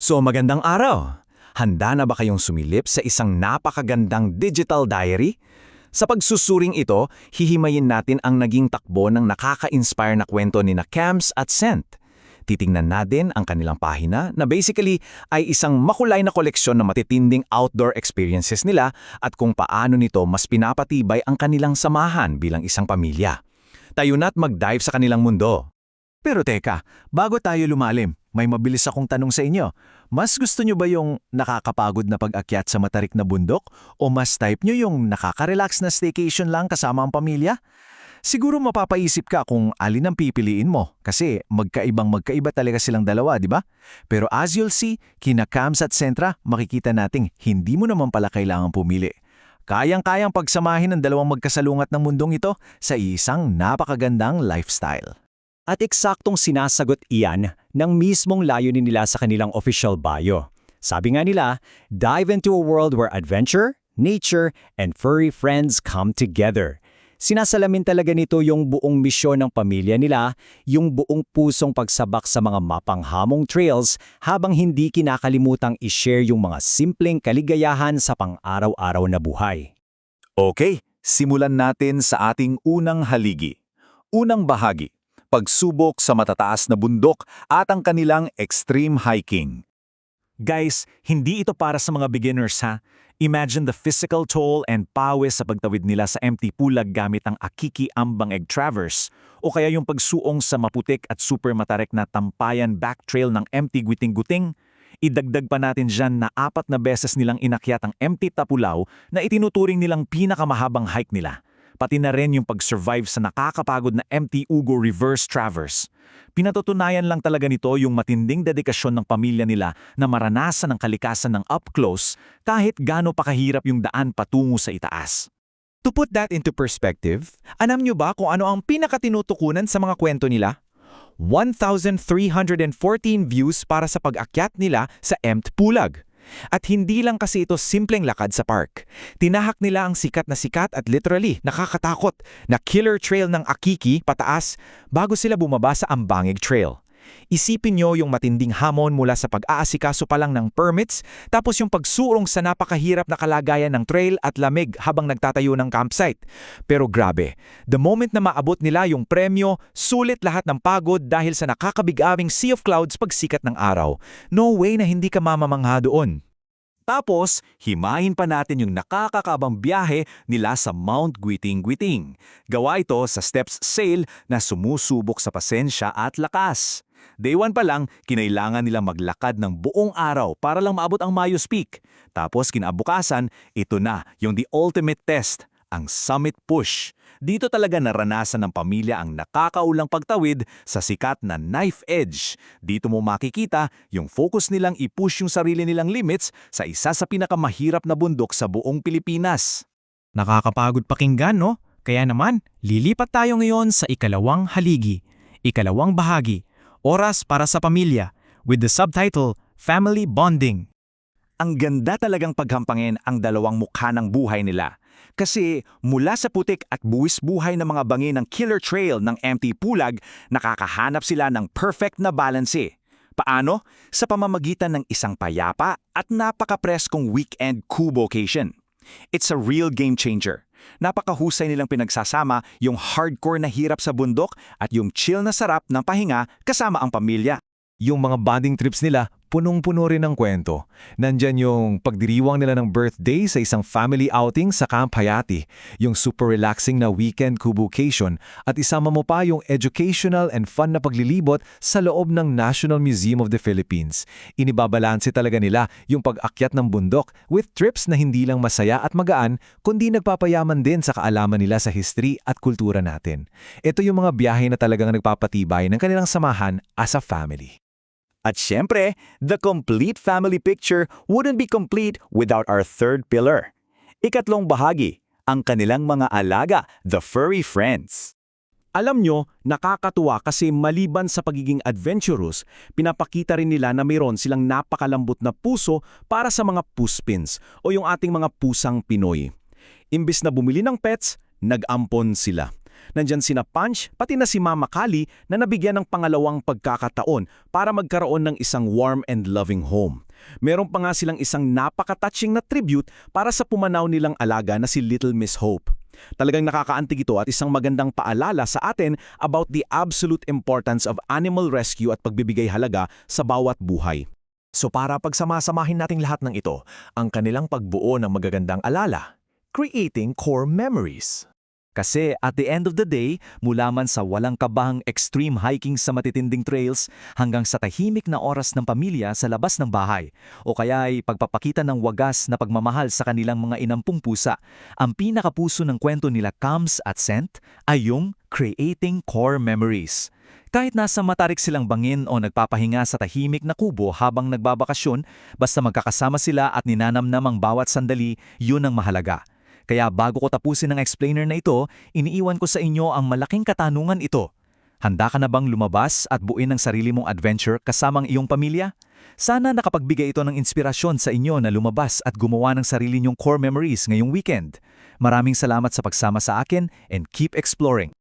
So magandang araw! Handa na ba kayong sumilip sa isang napakagandang digital diary? Sa pagsusuring ito, hihimayin natin ang naging takbo ng nakaka-inspire na kwento ni Cams at Sent. Titingnan natin ang kanilang pahina na basically ay isang makulay na koleksyon ng matitinding outdoor experiences nila at kung paano nito mas pinapatibay ang kanilang samahan bilang isang pamilya. Tayo na't mag-dive sa kanilang mundo. Pero teka, bago tayo lumalim, may mabilis akong tanong sa inyo. Mas gusto nyo ba yung nakakapagod na pag-akyat sa matarik na bundok o mas type nyo yung nakaka-relax na staycation lang kasama ang pamilya? Siguro mapapaisip ka kung alin ang pipiliin mo kasi magkaiba talaga silang dalawa, di ba? Pero as you'll see, kina Cams at Sentra, makikita nating hindi mo naman pala kailangang pumili. Kayang-kayang pagsamahin ng dalawang magkasalungat ng mundong ito sa isang napakagandang lifestyle. At eksaktong sinasagot iyan ng mismong layunin nila sa kanilang official bio. Sabi nga nila, dive into a world where adventure, nature, and furry friends come together. Sinasalamin talaga nito yung buong misyon ng pamilya nila, yung buong pusong pagsabak sa mga mapanghamong trails habang hindi kinakalimutang i-share yung mga simpleng kaligayahan sa pang-araw-araw na buhay. Okay, simulan natin sa ating unang haligi. Unang bahagi. Pagsubok sa matataas na bundok at ang kanilang extreme hiking. Guys, hindi ito para sa mga beginners ha. Imagine the physical toll and pawis sa pagtawid nila sa empty pulag gamit ang Akiki Ambang Egg Traverse o kaya yung pagsuong sa maputik at super matarik na tampayan backtrail ng empty Guting-Guting. Idagdag pa natin dyan na 4 na beses nilang inakyat ang empty Tapulaw na itinuturing nilang pinakamahabang hike nila. Pati na rin yung pag-survive sa nakakapagod na empty Ugo Reverse Traverse. Pinatutunayan lang talaga nito yung matinding dedikasyon ng pamilya nila na maranasan ang kalikasan ng up-close kahit gaano pa kahirap yung daan patungo sa itaas. To put that into perspective, alam nyo ba kung ano ang pinakatinutukunan sa mga kwento nila? 1,314 views para sa pag-akyat nila sa Empt Pulag. At hindi lang kasi ito simpleng lakad sa park. Tinahak nila ang sikat at literally nakakatakot na killer trail ng Akiki pataas bago sila bumaba sa Ambangig Trail. Isipin nyo yung matinding hamon mula sa pag-aasikaso pa lang ng permits tapos yung pagsurong sa napakahirap na kalagayan ng trail at lamig habang nagtatayo ng campsite. Pero grabe, the moment na maabot nila yung premyo, sulit lahat ng pagod dahil sa nakakabig-awing sea of clouds pagsikat ng araw. No way na hindi ka mamamangha doon. Tapos, himayin pa natin yung nakakakabang biyahe nila sa Mount Guiting-Guiting. Gawa ito sa steps sail na sumusubok sa pasensya at lakas. Day 1 pa lang, kinailangan nilang maglakad ng buong araw para lang maabot ang Mayos Peak. Tapos kinabukasan, ito na yung the ultimate test, ang Summit Push. Dito talaga naranasan ng pamilya ang nakakaulang pagtawid sa sikat na knife edge. Dito mo makikita yung focus nilang i-push yung sarili nilang limits sa isa sa pinakamahirap na bundok sa buong Pilipinas. Nakakapagod pakinggan, no? Kaya naman, lilipat tayo ngayon sa ikalawang haligi, ikalawang bahagi, oras para sa pamilya, with the subtitle, Family Bonding. Ang ganda talagang paghampangin ang dalawang mukha ng buhay nila. Kasi mula sa putik at buwis buhay ng mga bangi ng killer trail ng empty pulag, nakakahanap sila ng perfect na balanse. Paano? Sa pamamagitan ng isang payapa at napaka-preskong weekend Kubocation. It's a real game changer. Napakahusay nilang pinagsasama yung hardcore na hirap sa bundok at yung chill na sarap ng pahinga kasama ang pamilya. Yung mga bonding trips nila, punong-puno rin ng kwento. Nandyan yung pagdiriwang nila ng birthday sa isang family outing sa Camp Hayati, yung super relaxing na weekend Kubocation, at isama mo pa yung educational and fun na paglilibot sa loob ng National Museum of the Philippines. Inibabalanse talaga nila yung pag-akyat ng bundok with trips na hindi lang masaya at magaan, kundi nagpapayaman din sa kaalaman nila sa history at kultura natin. Ito yung mga biyahe na talagang nagpapatibay ng kanilang samahan as a family. At syempre, the complete family picture wouldn't be complete without our third pillar. Ikatlong bahagi, ang kanilang mga alaga, the furry friends. Alam nyo, nakakatuwa kasi maliban sa pagiging adventurous, pinapakita rin nila na mayroon silang napakalambot na puso para sa mga puspins o yung ating mga pusang Pinoy. Imbis na bumili ng pets, nag-ampon sila. Nandyan sina Punch, pati na si Mama Kali na nabigyan ng pangalawang pagkakataon para magkaroon ng isang warm and loving home. Meron pa nga silang isang napaka-touching na tribute para sa pumanaw nilang alaga na si Little Miss Hope. Talagang nakakaantig ito at isang magandang paalala sa atin about the absolute importance of animal rescue at pagbibigay halaga sa bawat buhay. So para pagsamasamahin nating lahat ng ito, ang kanilang pagbuo ng magagandang alala, creating core memories. Kasi at the end of the day, mula man sa walang kabahang extreme hiking sa matitinding trails hanggang sa tahimik na oras ng pamilya sa labas ng bahay o kaya ay pagpapakita ng wagas na pagmamahal sa kanilang mga inampung pusa, ang pinakapuso ng kwento nila Kams at Scent ay yung creating core memories. Kahit nasa matarik silang bangin o nagpapahinga sa tahimik na kubo habang nagbabakasyon, basta magkakasama sila at ninanamnam ang bawat sandali, yun ang mahalaga. Kaya bago ko tapusin ang explainer na ito, iniiwan ko sa inyo ang malaking katanungan ito. Handa ka na bang lumabas at buuin ang sarili mong adventure kasama ang iyong pamilya? Sana nakapagbigay ito ng inspirasyon sa inyo na lumabas at gumawa ng sarili niyong core memories ngayong weekend. Maraming salamat sa pagsama sa akin and keep exploring.